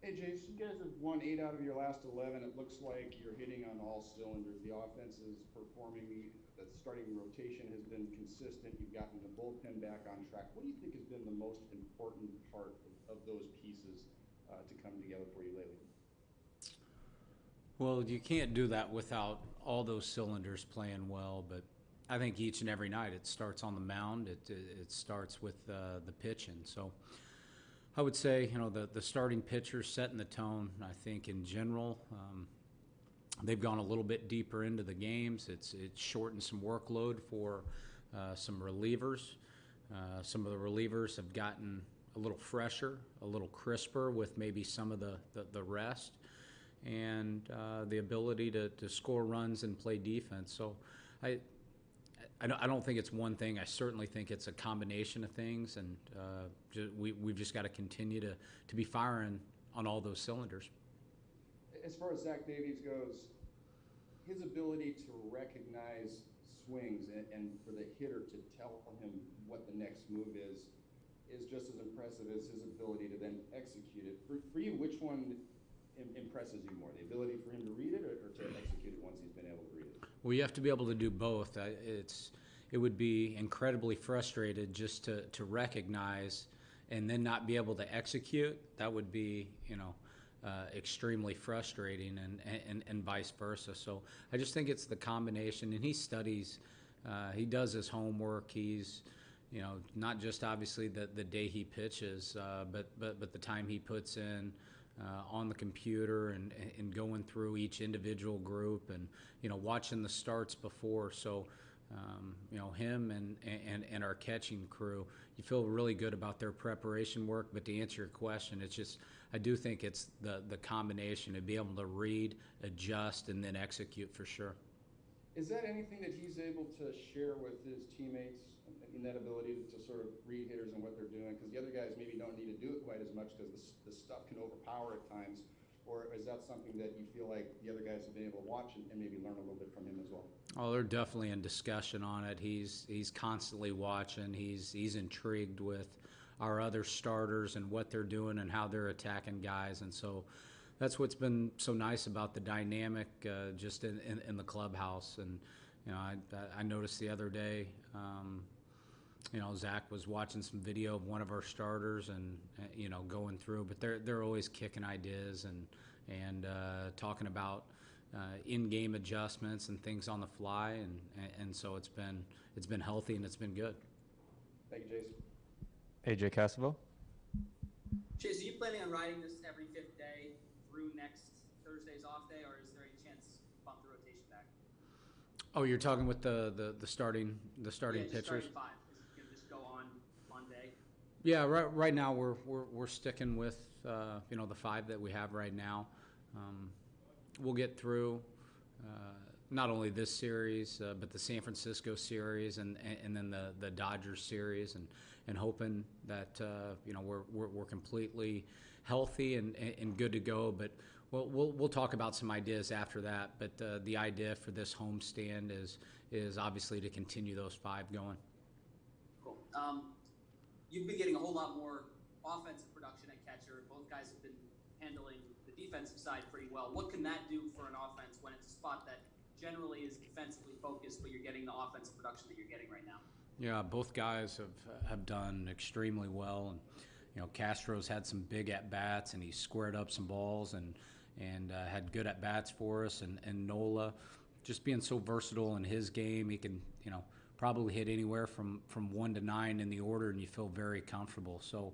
Hey, Jayce, you guys have won 8 out of your last 11. It looks like you're hitting on all cylinders. The offense is performing. The starting rotation has been consistent. You've gotten the bullpen back on track. What do you think has been the most important part of those pieces to come together for you lately? Well, you can't do that without all those cylinders playing well, but I think each and every night it starts on the mound. It starts with the pitching. So I would say, the starting pitcher setting the tone. I think in general, they've gone a little bit deeper into the games. It's shortened some workload for some relievers. Some of the relievers have gotten a little fresher, a little crisper with maybe some of the rest and the ability to score runs and play defense. So I, I don't think it's one thing. I certainly think it's a combination of things, and we've just got to continue to be firing on all those cylinders. As far as Zach Davies goes, his ability to recognize swings and for the hitter to tell him what the next move is just as impressive as his ability to then execute it. For you, which one impresses you more, the ability for him to read it or to execute it once he's been able to read it? Well, you have to be able to do both. It would be incredibly frustrated just to recognize and then not be able to execute. That would be, extremely frustrating, and vice versa. So I just think it's the combination. And he studies, he does his homework. He's, not just obviously the day he pitches, but the time he puts in on the computer and going through each individual group and watching the starts before. So him and our catching crew, you feel really good about their preparation work. But to answer your question, it's just I do think it's the combination to be able to read, adjust, and then execute for sure. Is that anything that he's able to share with his teammates in that ability to sort of read hitters and what they're doing? Because the other guys maybe don't need to do it quite as much because the stuff can overpower at times. Or is that something that you feel like the other guys have been able to watch and maybe learn a little bit from him as well? Oh, they're definitely in discussion on it. He's constantly watching. He's intrigued with our other starters and what they're doing and how they're attacking guys. And so that's what's been so nice about the dynamic just in the clubhouse. And I noticed the other day, Zach was watching some video of one of our starters and going through, but they're always kicking ideas and talking about in-game adjustments and things on the fly, and so it's been healthy and it's been good. Thank you, Jason. AJ Cassaville. Jayce, are you planning on riding this every fifth day through next Thursday's off day, or is there any chance to bump the rotation back? Oh, you're talking with the starting Yeah, pitchers. starting five. Is it going to just go on Monday? Yeah, right now we're sticking with the five that we have right now. We'll get through not only this series but the San Francisco series and then the Dodgers series and hoping that we're completely healthy and good to go. But we'll talk about some ideas after that. But the idea for this homestand is obviously to continue those five going. Cool. You've been getting a whole lot more offensive production at catcher. Both guys have been handling the defensive side pretty well. What can that do for an offense when it's a spot that generally is defensively focused, but you're getting the offensive production that you're getting right now? Yeah, both guys have done extremely well, and Castro's had some big at bats, and he squared up some balls and had good at bats for us, and Nola just being so versatile in his game, he can probably hit anywhere from 1 to 9 in the order, and you feel very comfortable. So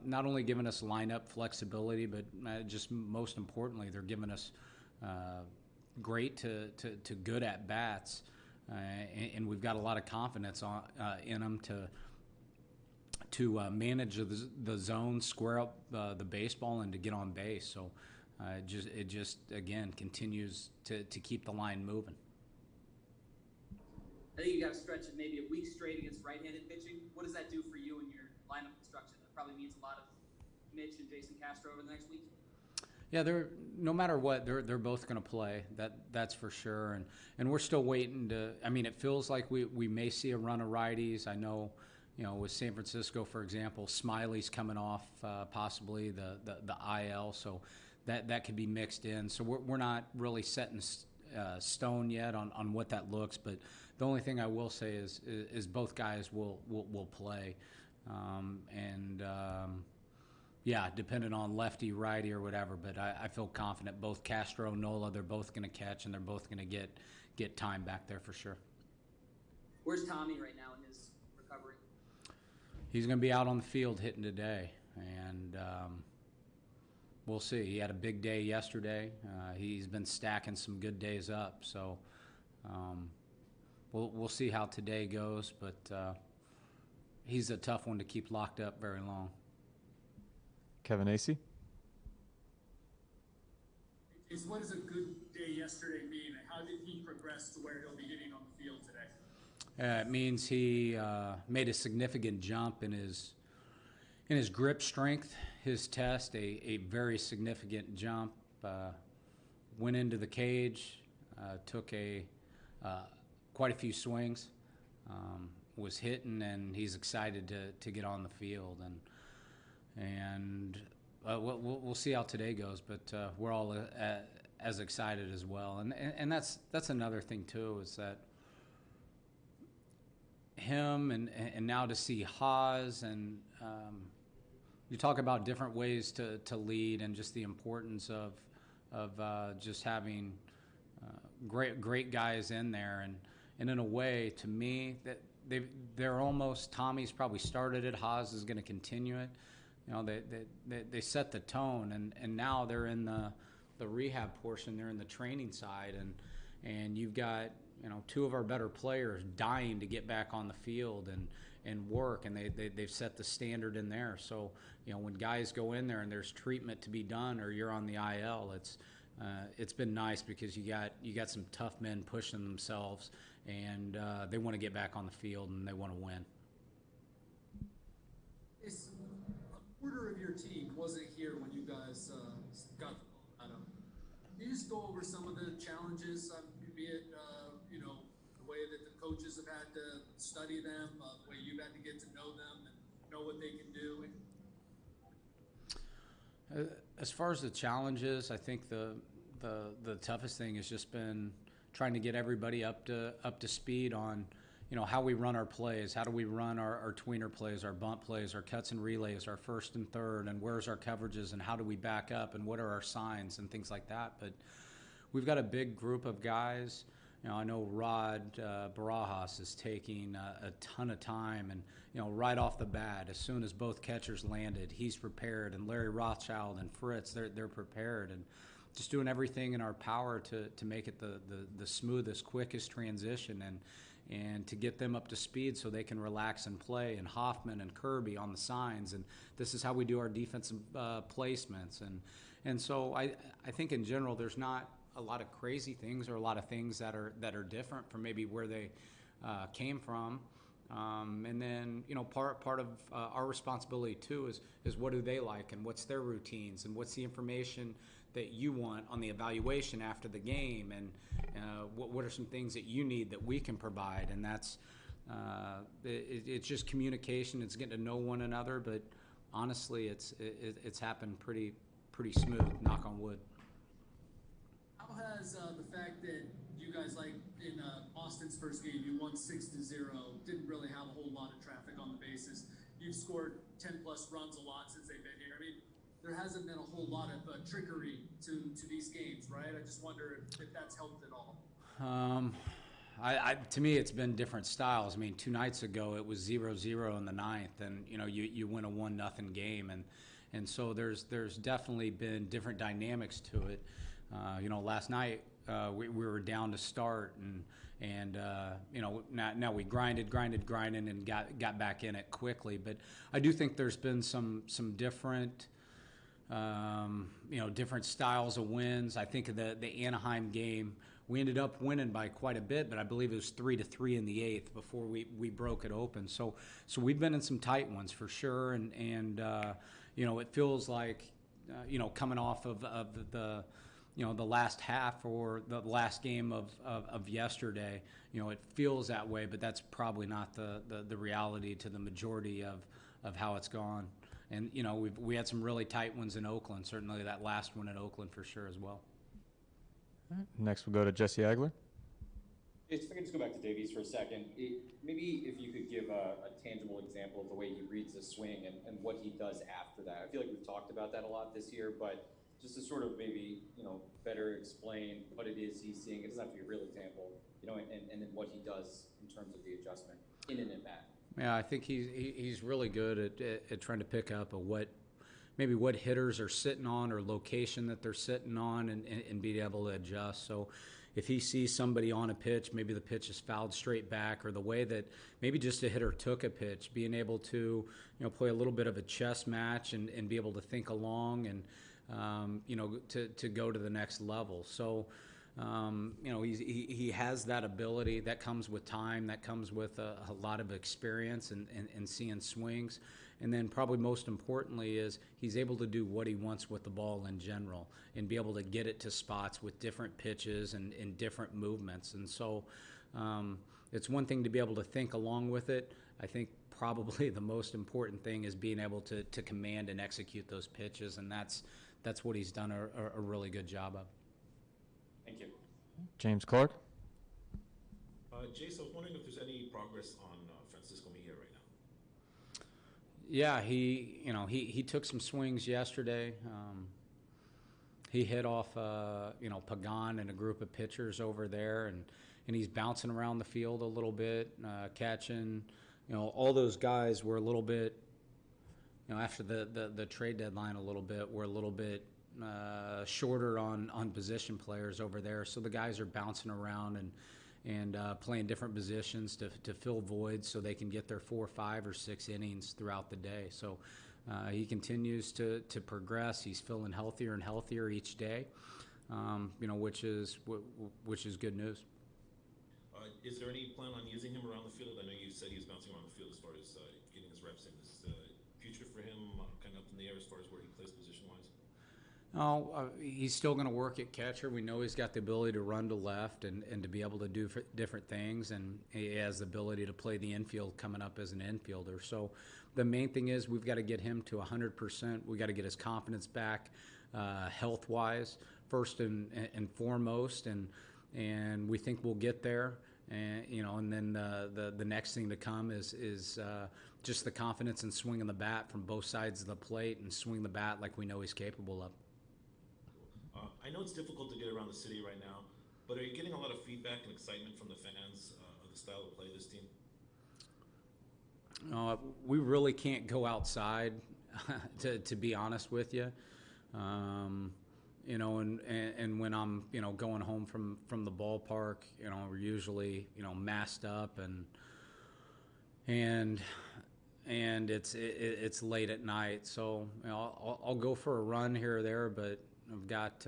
not only giving us lineup flexibility, but just most importantly, they're giving us great to good at bats, and we've got a lot of confidence in them to manage the zone, square up the baseball, and to get on base. So it just again continues to keep the line moving. I think you got a stretch of maybe a week straight against right-handed pitching. What does that do for you and your lineup construction? That probably means a lot of Mitch and Jason Castro over the next week. Yeah, they're no matter what, they're both going to play. That's for sure. And we're still waiting to. I mean, it feels like we may see a run of righties. I know, with San Francisco, for example, Smiley's coming off possibly the IL, so that could be mixed in. So we're not really set in stone yet on what that looks, but the only thing I will say is both guys will play, yeah, depending on lefty, righty, or whatever. But I feel confident both Castro, Nola, they're both going to catch, and they're both going to get time back there for sure. Where's Tommy right now in his recovery? He's going to be out on the field hitting today, and we'll see. He had a big day yesterday. He's been stacking some good days up, so we'll see how today goes. But he's a tough one to keep locked up very long. Kevin Acey. What does a good day yesterday mean? How did he progress to where he'll be hitting on the field today? It means he made a significant jump in his grip strength, his test, a very significant jump. Went into the cage, took quite a few swings, was hitting, and he's excited to get on the field. And we'll see how today goes, but we're all as excited as well. And that's another thing too, is that him and now to see Haas, and you talk about different ways to lead, and just the importance of just having great guys in there, and in a way, to me, that they're almost, Tommy's probably started it, Haas is going to continue it. They set the tone, and now they're in the rehab portion. They're in the training side, and you've got two of our better players dying to get back on the field and work, and they've set the standard in there. So when guys go in there and there's treatment to be done, or you're on the IL, it's been nice, because you got some tough men pushing themselves, and they want to get back on the field and they want to win. A quarter of your team wasn't here when you guys got the ball out of. Can you just go over some of the challenges, be it the way that the coaches have had to study them, the way you've had to get to know them and know what they can do? As far as the challenges, I think the toughest thing has just been trying to get everybody up to speed on how we run our plays. How do we run our tweener plays, our bunt plays, our cuts and relays, our first and third, and where's our coverages, and how do we back up, and what are our signs, and things like that. But we've got a big group of guys. I know Rod Barajas is taking a ton of time, and right off the bat, as soon as both catchers landed, he's prepared, and Larry Rothschild and Fritz, they're prepared, and just doing everything in our power to make it the smoothest, quickest transition, and to get them up to speed so they can relax and play, and Hoffman and Kirby on the signs, and this is how we do our defensive placements, and so I think in general there's not a lot of crazy things, or a lot of things that are different from maybe where they came from, and then part of our responsibility too is what do they like, and what's their routines, and what's the information that you want on the evaluation after the game, and what are some things that you need that we can provide, and that's it's just communication. It's getting to know one another, but honestly, it's happened pretty smooth. Knock on wood. How has the fact that you guys, like in Austin's first game, you won 6-0, didn't really have a whole lot of traffic on the bases. You've scored 10+ runs a lot since they've been here. I mean, there hasn't been a whole lot of trickery to these games, right? I just wonder if that's helped at all. To me, it's been different styles. I mean, 2 nights ago it was 0-0 in the ninth, and you win a 1-0 game, and so there's definitely been different dynamics to it. Last night we were down to start, and now we grinded and got back in it quickly. But I do think there's been some different different styles of wins. I think of the Anaheim game, we ended up winning by quite a bit, but I believe it was 3-3 in the 8th before we broke it open. So we've been in some tight ones for sure, and it feels like coming off of the the last half or the last game of yesterday, it feels that way, but that's probably not the reality to the majority of how it's gone. And, we had some really tight ones in Oakland, certainly that last one in Oakland for sure as well. Next, we'll go to Jesse Agler. If I could just go back to Davies for a second, maybe if you could give a tangible example of the way he reads the swing and what he does after that. I feel like we've talked about that a lot this year, but just to sort of maybe, better explain what it is he's seeing. It doesn't have to be a real example, and then what he does in terms of the adjustment in and back. Yeah, I think he's really good at trying to pick up what hitters are sitting on or location that they're sitting on and being able to adjust. So if he sees somebody on a pitch, maybe the pitch is fouled straight back, or the way that maybe just a hitter took a pitch, being able to, play a little bit of a chess match and be able to think along and, to go to the next level. So, he has that ability that comes with time, that comes with a lot of experience and seeing swings. And then probably most importantly is he's able to do what he wants with the ball in general and be able to get it to spots with different pitches and different movements. And so it's one thing to be able to think along with it. I think probably the most important thing is being able to command and execute those pitches, and that's what he's done a really good job of. Thank you. James Clark. Jayce, I was wondering if there's any progress on Francisco Mejia right now. Yeah, he took some swings yesterday. He hit off Pagan and a group of pitchers over there, and he's bouncing around the field a little bit, catching. All those guys were a little bit, after the trade deadline a little bit, were a little bit shorter on position players over there. So the guys are bouncing around and playing different positions to fill voids so they can get their 4, 5, or 6 innings throughout the day. So he continues to progress. He's feeling healthier and healthier each day, which is good news. Is there any plan on using him around the field? I know you said he was bouncing around the field as far as getting his reps in. Is the future for him kind of up in the air as far as where he plays position-wise? Oh, he's still going to work at catcher. We know he's got the ability to run to left and to be able to do different things, and he has the ability to play the infield coming up as an infielder. So the main thing is we've got to get him to 100%. We've got to get his confidence back health-wise, first and foremost, and we think we'll get there. And then the next thing to come is just the confidence in swinging the bat from both sides of the plate and swing the bat like we know he's capable of. I know it's difficult to get around the city right now, but are you getting a lot of feedback and excitement from the fans of the style of play of this team? We really can't go outside, to be honest with you. And when I'm, going home from the ballpark, we're usually, masked up and it's late at night. So, I'll go for a run here or there, but I've got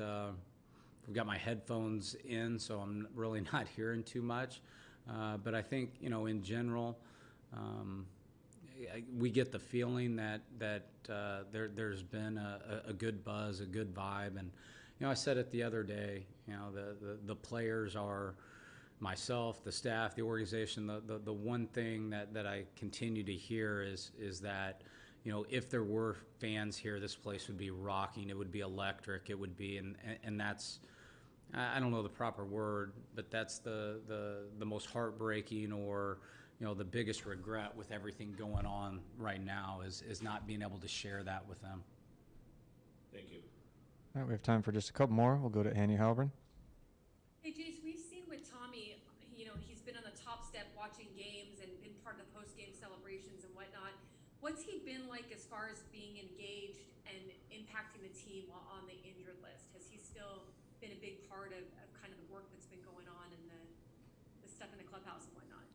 my headphones in, so I'm really not hearing too much. But I think, in general, we get the feeling that there's been a good buzz, a good vibe. And, I said it the other day, the players are, myself, the staff, the organization, the one thing that I continue to hear is that, if there were fans here, this place would be rocking. It would be electric. It would be, and that's, I don't know the proper word, but that's the most heartbreaking or, the biggest regret with everything going on right now is not being able to share that with them. Thank you. All right, we have time for just a couple more. We'll go to Annie Halbern. Hey, Jayce, we've seen with Tommy, he's been on the top step watching games and been part of the post-game celebrations and whatnot. What's he been like as far as being engaged and impacting the team while on the injured list? Has he still been a big part of kind of the work that's been going on and the stuff in the clubhouse and whatnot?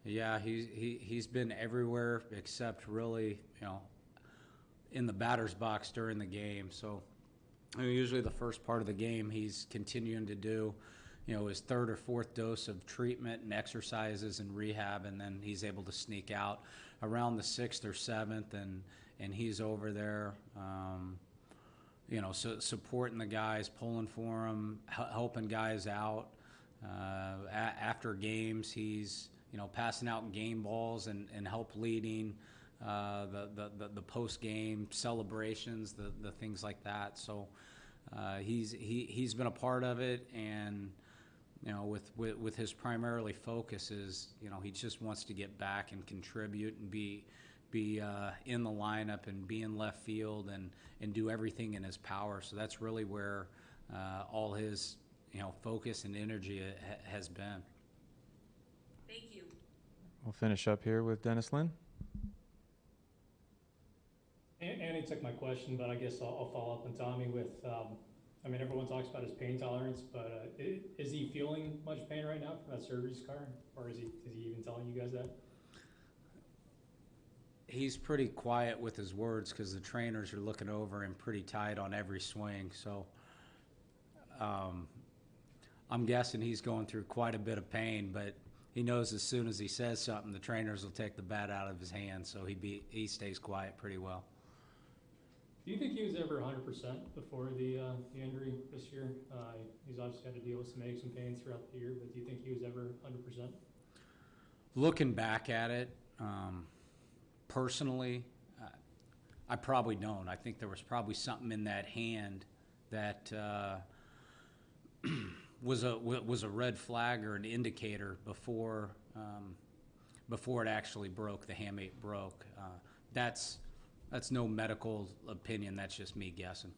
Yeah, he's been everywhere except really, in the batter's box during the game. So usually the first part of the game he's continuing to do, his 3rd or 4th dose of treatment and exercises and rehab, and then he's able to sneak out around the 6th or 7th, and he's over there. supporting the guys, pulling for them, helping guys out. After games, he's passing out game balls and help leading the post game celebrations, the things like that. So he's been a part of it, and with his primarily focus is he just wants to get back and contribute and be in the lineup and be in left field and do everything in his power. So that's really where all his focus and energy has been. Thank you. We'll finish up here with Dennis Lynn. Annie took my question, but I guess I'll follow up on Tommy with, everyone talks about his pain tolerance, but is he feeling much pain right now from that surgery scar? Or is he even telling you guys that? He's pretty quiet with his words because the trainers are looking over him pretty tight on every swing. So I'm guessing he's going through quite a bit of pain, but he knows as soon as he says something, the trainers will take the bat out of his hand, so he stays quiet pretty well. Do you think he was ever 100% before the injury this year? He's obviously had to deal with some aches and pains throughout the year, but do you think he was ever 100%? Looking back at it, personally, I probably don't. I think there was probably something in that hand that was a red flag or an indicator before it actually broke. The hamate broke. That's no medical opinion. That's just me guessing.